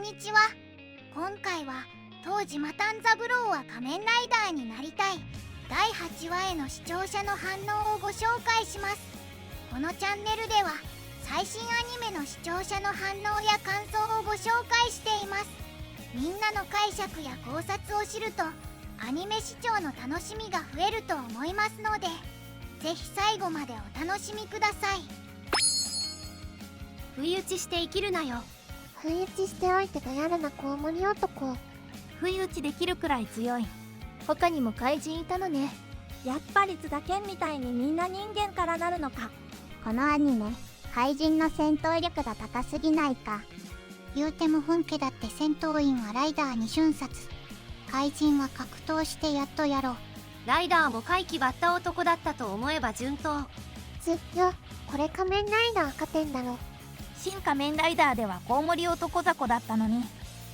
にちは。今回は当時マタンザブローは仮面ライダーになりたい第8話への視聴者の反応をご紹介します。このチャンネルでは最新アニメの視聴者の反応や感想をご紹介しています。みんなの解釈や考察を知るとアニメ視聴の楽しみが増えると思いますので、ぜひ最後までお楽しみください。不意打ちして生きるなよ。不意打ちしておいてがやるなコウモリ男。不意打ちできるくらい強い。他にも怪人いたのね。やっぱり津田健みたいにみんな人間からなるのか。このアニメ怪人の戦闘力が高すぎないか。言うても本家だって戦闘員はライダーに瞬殺、怪人は格闘してやっとやろう。ライダーも怪奇バッタ男だったと思えば順当。これ仮面ライダー勝てんだろ。新仮面ライダーではコウモリ男雑魚だったのに、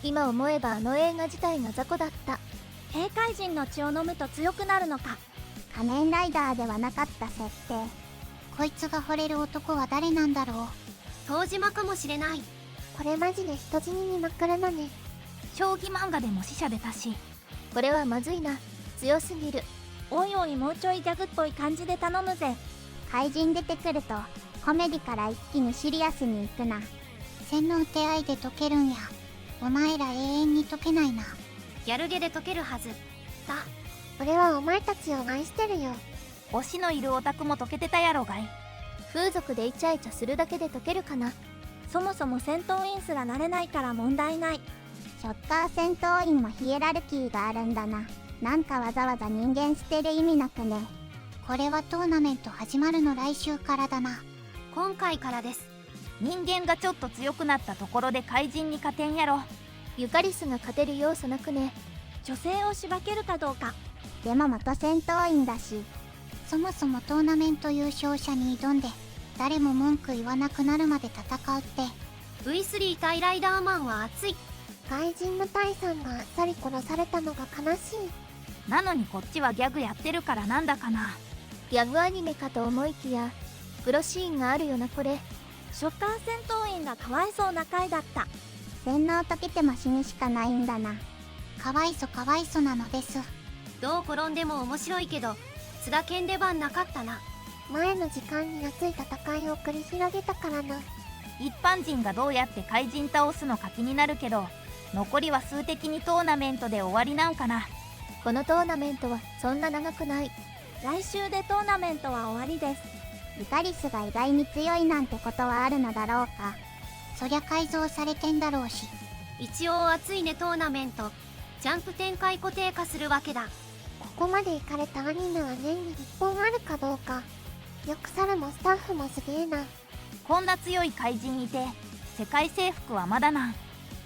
今思えばあの映画自体が雑魚だった。兵怪人の血を飲むと強くなるのか。仮面ライダーではなかった設定。こいつが惚れる男は誰なんだろう。東島かもしれない。これマジで人死ににまくるのね。将棋漫画でも死者出たし。これはまずいな、強すぎる。おいおい、もうちょいギャグっぽい感じで頼むぜ。怪人出てくるとコメディから一気にシリアスに行くな。洗脳手合いで解けるんや。お前ら永遠に解けないな。ギャルゲで解けるはずだ。俺はお前たちを愛してるよ。推しのいるオタクも解けてたやろがい。風俗でイチャイチャするだけで解けるかな。そもそも戦闘員すらなれないから問題ない。ショッカー戦闘員もヒエラルキーがあるんだな。なんかわざわざ人間捨てる意味なくね。これはトーナメント始まるの来週からだな。今回からです。人間がちょっと強くなったところで怪人に勝てんやろ。ユカリスが勝てる要素なくね。女性をしばけるかどうか。でも元戦闘員だし、そもそもトーナメント優勝者に挑んで誰も文句言わなくなるまで戦うって。 V3 対ライダーマンは熱い。怪人のタイさんがあっさり殺されたのが悲しい。なのにこっちはギャグやってるからなんだかな。ギャグアニメかと思いきやプロシーンがあるよな。これショッカー戦闘員がかわいそうな回だった。洗脳解けても死にしかないんだな。かわいそなのです。どう転んでも面白いけど津田健出番なかったな。前の時間に熱い戦いを繰り広げたからな。一般人がどうやって怪人倒すのか気になるけど、残りは数的にトーナメントで終わりなんかな。このトーナメントはそんな長くない。来週でトーナメントは終わりです。ユカリスが意外に強いなんてことはあるのだろうか。そりゃ改造されてんだろうし。一応熱いねトーナメント。ジャンプ展開固定化するわけだ。ここまで行かれたアニメは年に1本あるかどうか。よく猿もスタッフもすげえな。こんな強い怪人いて世界征服はまだなん。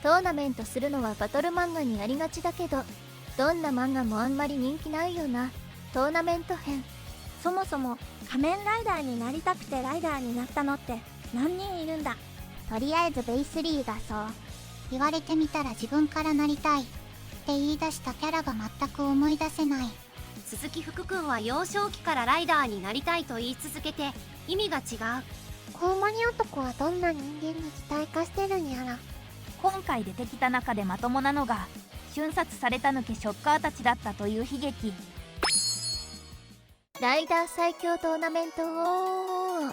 トーナメントするのはバトル漫画にありがちだけど、どんな漫画もあんまり人気ないよな。トーナメント編。そもそも仮面ライダーになりたくてライダーになったのって何人いるんだ。とりあえず V3 がそう。言われてみたら自分からなりたいって言い出したキャラが全く思い出せない。鈴木福君は幼少期からライダーになりたいと言い続けて意味が違う。コウモリ男はどんな人間に擬態化してるんやら。今回出てきた中でまともなのが瞬殺された抜けショッカーたちだったという悲劇。ライダー最強トーナメントを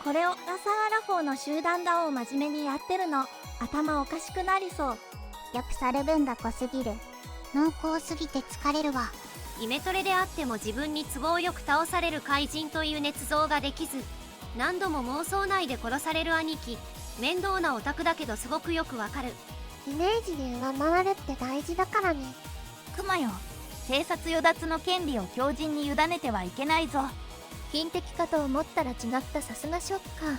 これをラサーラフォーの集団だを真面目にやってるの頭おかしくなりそう。よく去る分が濃すぎる。濃厚すぎて疲れるわ。イメトレであっても自分に都合よく倒される怪人という捏造ができず、何度も妄想内で殺される兄貴。面倒なオタクだけどすごくよくわかる。イメージで上回るって大事だからね。クマよ、生殺与奪の権利を狂人に委ねてはいけないぞ。金敵かと思ったら違った。さすがショッカー。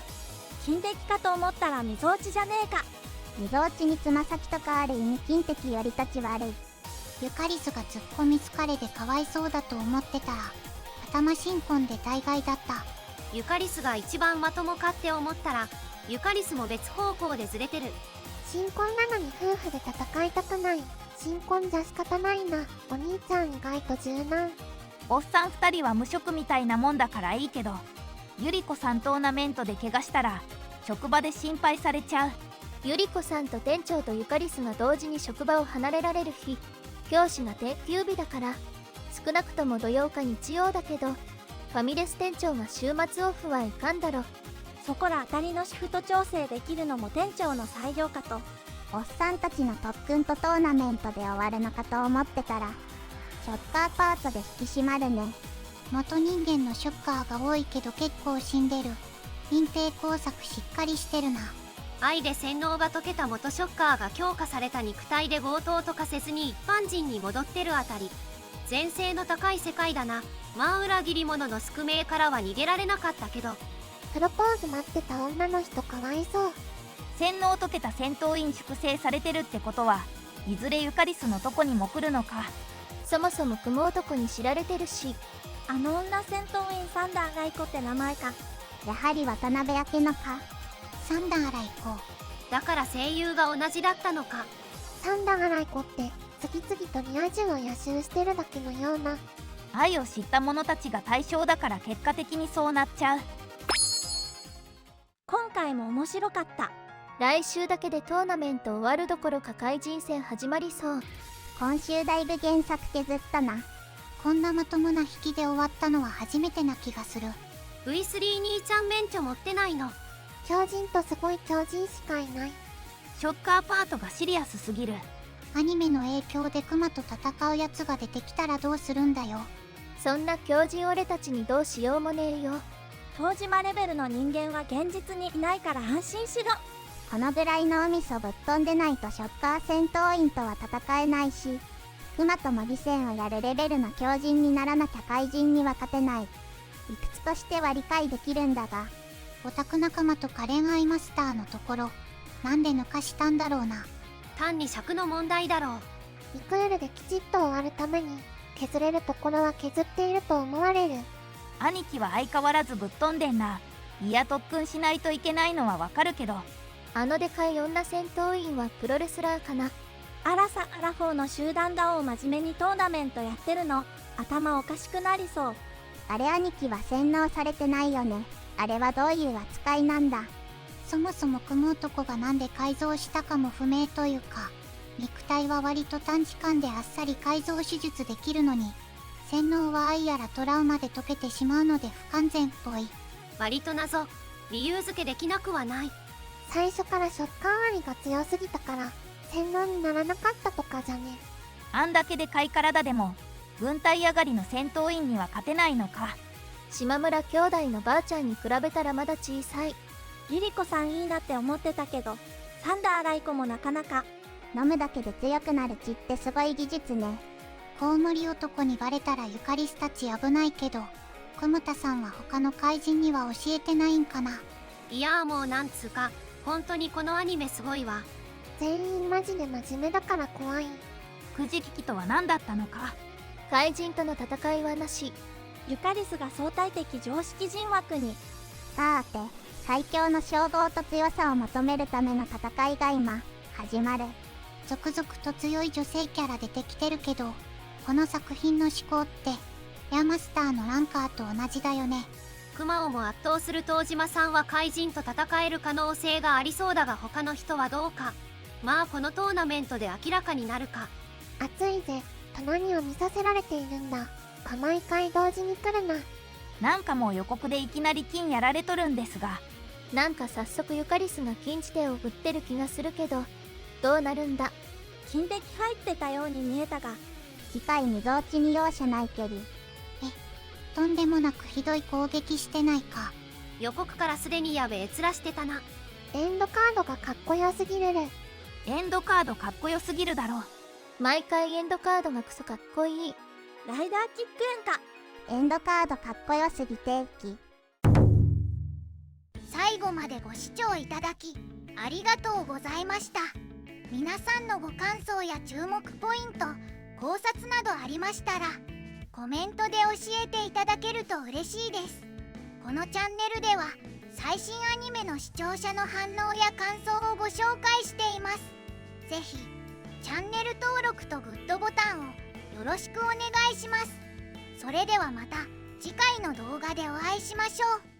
金敵かと思ったら溝落ちじゃねえか。溝落ちにつま先とかある意味金敵より立ち悪い。ユカリスが突っ込み疲れでかわいそうだと思ってたら頭新婚で大概だった。ユカリスが一番まともかって思ったらユカリスも別方向でずれてる。新婚なのに夫婦で戦いたくない。新婚じゃ仕方ないな。お兄ちゃん意外と柔軟。おっさん2人は無職みたいなもんだからいいけど、ゆり子さんトーナメントで怪我したら職場で心配されちゃう。ゆりこさんと店長とゆかりすが同時に職場を離れられる日、教師が定休日だから、少なくとも土曜か日曜だけど、ファミレス店長が週末オフはいかんだろ。そこら当たりのシフト調整できるのも店長の裁量かと。おっさんたちの特訓とトーナメントで終わるのかと思ってたら、ショッカーパートで引き締まるね。元人間のショッカーが多いけど結構死んでる。隠蔽工作しっかりしてるな。愛で洗脳が解けた元ショッカーが強化された肉体で強盗とかせずに一般人に戻ってるあたり、前世の高い世界だな。まあ裏切り者の宿命からは逃げられなかったけど。プロポーズ待ってた女の人かわいそう。洗脳解けた戦闘員粛清されてるってことは、いずれユカリスのとこにも来るのか。そもそも雲男に知られてるし、あの女戦闘員サンダーガイコって名前か。やはり渡辺明乃か。サンダーライコ。だから声優が同じだったのか。サンダーライコって次々とリア充を予習してるだけのような。愛を知った者たちが対象だから結果的にそうなっちゃう。今回も面白かった。来週だけでトーナメント終わるどころか怪人戦始まりそう。今週だいぶ原作削ったな。こんなまともな引きで終わったのは初めてな気がする。 V3 兄ちゃん免許持ってないの。超人とすごい超人しかいない。ショッカーパートがシリアスすぎる。アニメの影響でクマと戦うやつが出てきたらどうするんだよ。そんな強人俺たちにどうしようもねえよ。東島レベルの人間は現実にいないから安心しろ。このぐらいのお味噌ぶっ飛んでないとショッカー戦闘員とは戦えないし、クマと模擬戦をやるレベルの強人にならなきゃ怪人には勝てない。理屈としては理解できるんだが、オタク仲間とか恋愛マスターのところ、なんで抜かしたんだろうな。単に尺の問題だろう。リクールできちっと終わるために削れるところは削っていると思われる。兄貴は相変わらずぶっ飛んでんな。いや特訓しないといけないのはわかるけど、あのでかい女戦闘員はプロレスラーかな。アラサアラフォーの集団だを真面目にトーナメントやってるの。頭おかしくなりそう。あれ兄貴は洗脳されてないよね。あれはどういう扱いなんだ。そもそも組む男がなんで改造したかも不明というか、肉体は割と短時間であっさり改造手術できるのに、洗脳は愛やらトラウマで解けてしまうので不完全っぽい。割と謎、理由付けできなくはない。最初からショッカー割が強すぎたから洗脳にならなかったとかじゃね。あんだけでかい体でも軍隊上がりの戦闘員には勝てないのか。島村兄弟のばあちゃんに比べたらまだ小さい。リリコさんいいなって思ってたけど、サンダーライコもなかなか。飲むだけで強くなる血ってすごい技術ね。コウモリ男にバレたらユカリスたち危ないけど、クムタさんは他の怪人には教えてないんかな。いやーもうなんつうか、本当にこのアニメすごいわ。全員マジで真面目だから怖い。くじ引きとは何だったのか。怪人との戦いはなし。ユカリスが相対的常識人枠に。さーて、最強の称号と強さを求めるための戦いが今始まる。続々と強い女性キャラ出てきてるけど、この作品の思考ってヤマスターのランカーと同じだよね。クマをも圧倒する東島さんは怪人と戦える可能性がありそうだが、他の人はどうか。まあこのトーナメントで明らかになるか。暑いぜ。隣を見させられているんだ。毎回同時に来るな。なんかもう予告でいきなり金やられとるんですが、なんか早速ユカリスが禁じ手を振ってる気がするけど、どうなるんだ。金敵入ってたように見えたが、次回みぞおちに容赦ないけり。とんでもなくひどい攻撃してないか。予告からすでにやべえ面してたな。エンドカードがかっこよすぎる。エンドカードかっこよすぎるだろう。毎回エンドカードがクソかっこいい。ライダーキックエンか。エンドカードかっこよすぎてき。最後までご視聴いただきありがとうございました。皆さんのご感想や注目ポイント、考察などありましたらコメントで教えていただけると嬉しいです。このチャンネルでは最新アニメの視聴者の反応や感想をご紹介しています。ぜひチャンネル登録とグッドボタンをよろしくお願いします。それではまた次回の動画でお会いしましょう。